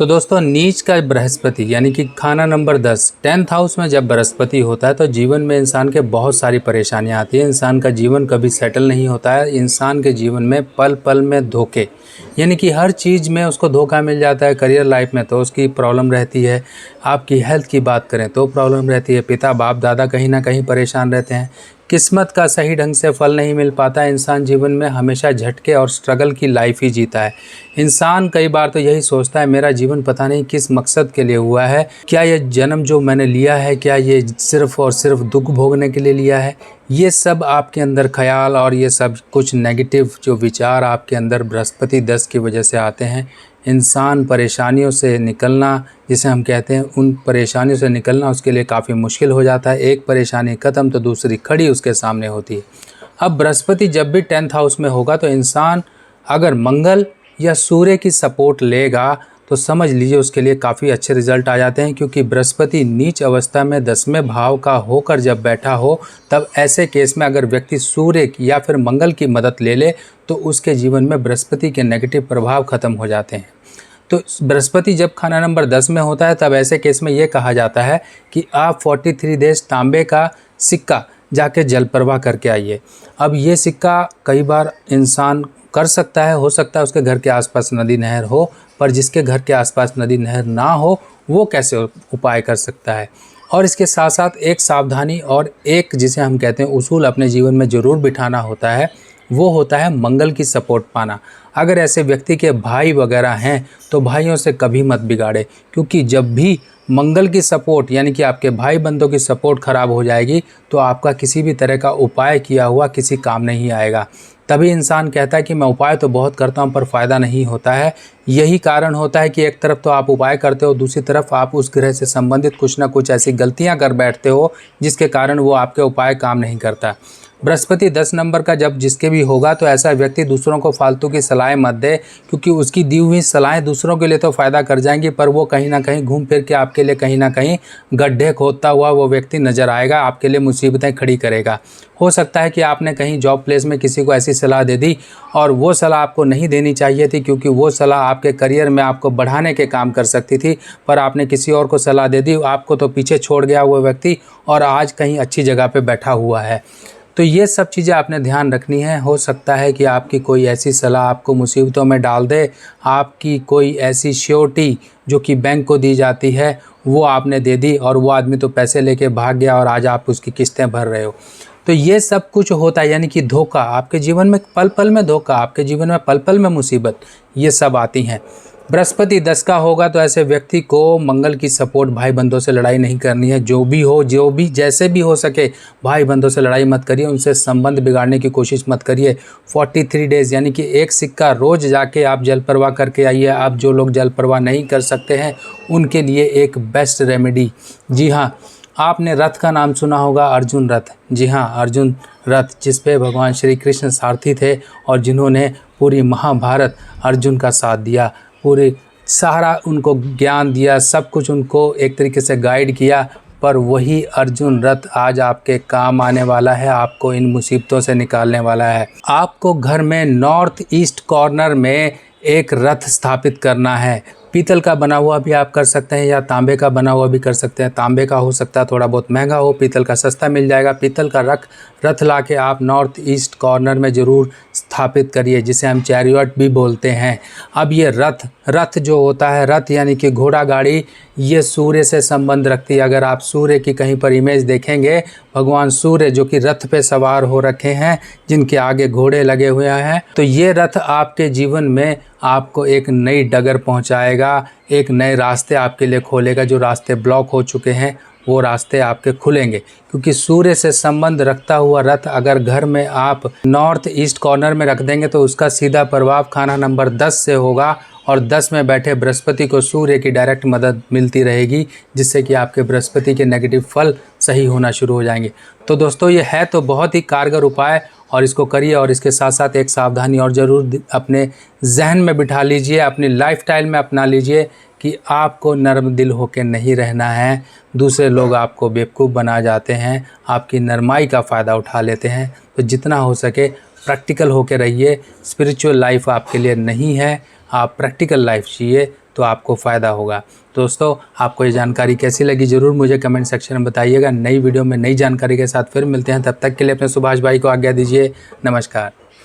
तो दोस्तों नीच का बृहस्पति यानी कि खाना नंबर 10 10th हाउस में जब बृहस्पति होता है तो जीवन में इंसान के बहुत सारी परेशानियां आती है। इंसान का जीवन कभी सेटल नहीं होता है। इंसान के जीवन में पल पल में धोखे यानी कि हर चीज़ में उसको धोखा मिल जाता है। करियर लाइफ में तो उसकी प्रॉब्लम रहती है। आपकी हेल्थ की बात करें तो प्रॉब्लम रहती है। पिता बाप दादा कहीं ना कहीं परेशान रहते हैं। किस्मत का सही ढंग से फल नहीं मिल पाता। इंसान जीवन में हमेशा झटके और स्ट्रगल की लाइफ ही जीता है। इंसान कई बार तो यही सोचता है मेरा जीवन पता नहीं किस मकसद के लिए हुआ है। क्या ये जन्म जो मैंने लिया है क्या ये सिर्फ और सिर्फ दुख भोगने के लिए लिया है। ये सब आपके अंदर ख्याल और ये सब कुछ नेगेटिव जो विचार आपके अंदर बृहस्पति 10 की वजह से आते हैं। इंसान परेशानियों से निकलना जिसे हम कहते हैं उन परेशानियों से निकलना उसके लिए काफ़ी मुश्किल हो जाता है। एक परेशानी ख़त्म तो दूसरी खड़ी उसके सामने होती है। अब बृहस्पति जब भी 10th हाउस में होगा तो इंसान अगर मंगल या सूर्य की सपोर्ट लेगा तो समझ लीजिए उसके लिए काफ़ी अच्छे रिजल्ट आ जाते हैं। क्योंकि बृहस्पति नीच अवस्था में 10वें भाव का होकर जब बैठा हो तब ऐसे केस में अगर व्यक्ति सूर्य की या फिर मंगल की मदद ले ले तो उसके जीवन में बृहस्पति के नेगेटिव प्रभाव खत्म हो जाते हैं। तो बृहस्पति जब खाना नंबर 10 में होता है तब ऐसे केस में ये कहा जाता है कि आप 43 डेज तांबे का सिक्का जाके जल प्रवाह करके आइए। अब ये सिक्का कई बार इंसान कर सकता है, हो सकता है उसके घर के आसपास नदी नहर हो, पर जिसके घर के आसपास नदी नहर ना हो वो कैसे उपाय कर सकता है। और इसके साथ साथ एक सावधानी और एक जिसे हम कहते हैं उसूल अपने जीवन में ज़रूर बिठाना होता है, वो होता है मंगल की सपोर्ट पाना। अगर ऐसे व्यक्ति के भाई वगैरह हैं तो भाइयों से कभी मत बिगाड़े। क्योंकि जब भी मंगल की सपोर्ट यानी कि आपके भाई बंधुओं की सपोर्ट ख़राब हो जाएगी तो आपका किसी भी तरह का उपाय किया हुआ किसी काम नहीं आएगा। तभी इंसान कहता है कि मैं उपाय तो बहुत करता हूं पर फ़ायदा नहीं होता है। यही कारण होता है कि एक तरफ तो आप उपाय करते हो, दूसरी तरफ आप उस ग्रह से संबंधित कुछ ना कुछ ऐसी गलतियां कर बैठते हो जिसके कारण वो आपके उपाय काम नहीं करता। बृहस्पति 10 नंबर का जब जिसके भी होगा तो ऐसा व्यक्ति दूसरों को फालतू की सलाहें मत दे। क्योंकि उसकी दी हुई सलाहें दूसरों के लिए तो फ़ायदा कर जाएंगी पर वो कहीं ना कहीं घूम फिर के आपके लिए कहीं ना कहीं गड्ढे खोदता हुआ वो व्यक्ति नज़र आएगा, आपके लिए मुसीबतें खड़ी करेगा। हो सकता है कि आपने कहीं जॉब प्लेस में किसी को ऐसी सलाह दे दी और वो सलाह आपको नहीं देनी चाहिए थी। क्योंकि वो सलाह आपके करियर में आपको बढ़ाने के काम कर सकती थी, पर आपने किसी और को सलाह दे दी। आपको तो पीछे छोड़ गया वो व्यक्ति और आज कहीं अच्छी जगह पे बैठा हुआ है। तो ये सब चीज़ें आपने ध्यान रखनी है। हो सकता है कि आपकी कोई ऐसी सलाह आपको मुसीबतों में डाल दे। आपकी कोई ऐसी श्योरिटी जो कि बैंक को दी जाती है वो आपने दे दी और वो आदमी तो पैसे लेके भाग गया और आज आप उसकी किस्तें भर रहे हो। तो ये सब कुछ होता है यानी कि धोखा आपके जीवन में पल पल में धोखा, आपके जीवन में पल पल में मुसीबत, ये सब आती हैं। बृहस्पति 10 का होगा तो ऐसे व्यक्ति को मंगल की सपोर्ट, भाई बंधों से लड़ाई नहीं करनी है। जो भी हो, जो भी जैसे भी हो सके भाई बंधों से लड़ाई मत करिए, उनसे संबंध बिगाड़ने की कोशिश मत करिए। 43 डेज़ यानी कि एक सिक्का रोज़ जाके आप जल प्रवाह करके आइए। आप जो लोग जल प्रवाह नहीं कर सकते हैं उनके लिए एक बेस्ट रेमेडी, जी हाँ, आपने रथ का नाम सुना होगा, अर्जुन रथ। जी हाँ, अर्जुन रथ जिस पे भगवान श्री कृष्ण सारथी थे और जिन्होंने पूरी महाभारत अर्जुन का साथ दिया, पूरे सारा उनको ज्ञान दिया, सब कुछ उनको एक तरीके से गाइड किया। पर वही अर्जुन रथ आज आपके काम आने वाला है, आपको इन मुसीबतों से निकालने वाला है। आपको घर में नॉर्थ ईस्ट कॉर्नर में एक रथ स्थापित करना है। पीतल का बना हुआ भी आप कर सकते हैं या तांबे का बना हुआ भी कर सकते हैं। तांबे का हो सकता है थोड़ा बहुत महंगा हो, पीतल का सस्ता मिल जाएगा। पीतल का रथ ला के आप नॉर्थ ईस्ट कॉर्नर में ज़रूर स्थापित करिए, जिसे हम चैरियट भी बोलते हैं। अब ये रथ जो होता है, रथ यानी कि घोड़ा गाड़ी, ये सूर्य से संबंध रखती है। अगर आप सूर्य की कहीं पर इमेज देखेंगे, भगवान सूर्य जो कि रथ पे सवार हो रखे हैं, जिनके आगे घोड़े लगे हुए हैं, तो ये रथ आपके जीवन में आपको एक नई डगर पहुंचाएगा, एक नए रास्ते आपके लिए खोलेगा। जो रास्ते ब्लॉक हो चुके हैं वो रास्ते आपके खुलेंगे। क्योंकि सूर्य से संबंध रखता हुआ रथ अगर घर में आप नॉर्थ ईस्ट कॉर्नर में रख देंगे तो उसका सीधा प्रभाव खाना नंबर 10 से होगा और 10 में बैठे बृहस्पति को सूर्य की डायरेक्ट मदद मिलती रहेगी, जिससे कि आपके बृहस्पति के नेगेटिव फल सही होना शुरू हो जाएंगे। तो दोस्तों ये है तो बहुत ही कारगर उपाय और इसको करिए। और इसके साथ साथ एक सावधानी और ज़रूर अपने जहन में बिठा लीजिए, अपनी लाइफस्टाइल में अपना लीजिए कि आपको नर्म दिल होकर नहीं रहना है। दूसरे लोग आपको बेवकूफ़ बना जाते हैं, आपकी नरमाई का फ़ायदा उठा लेते हैं। तो जितना हो सके प्रैक्टिकल होकर रहिए। स्पिरिचुअल लाइफ आपके लिए नहीं है, आप प्रैक्टिकल लाइफ जिए तो आपको फ़ायदा होगा। दोस्तों, आपको ये जानकारी कैसी लगी ज़रूर मुझे कमेंट सेक्शन में बताइएगा। नई वीडियो में नई जानकारी के साथ फिर मिलते हैं, तब तक के लिए अपने सुभाष भाई को आज्ञा दीजिए। नमस्कार।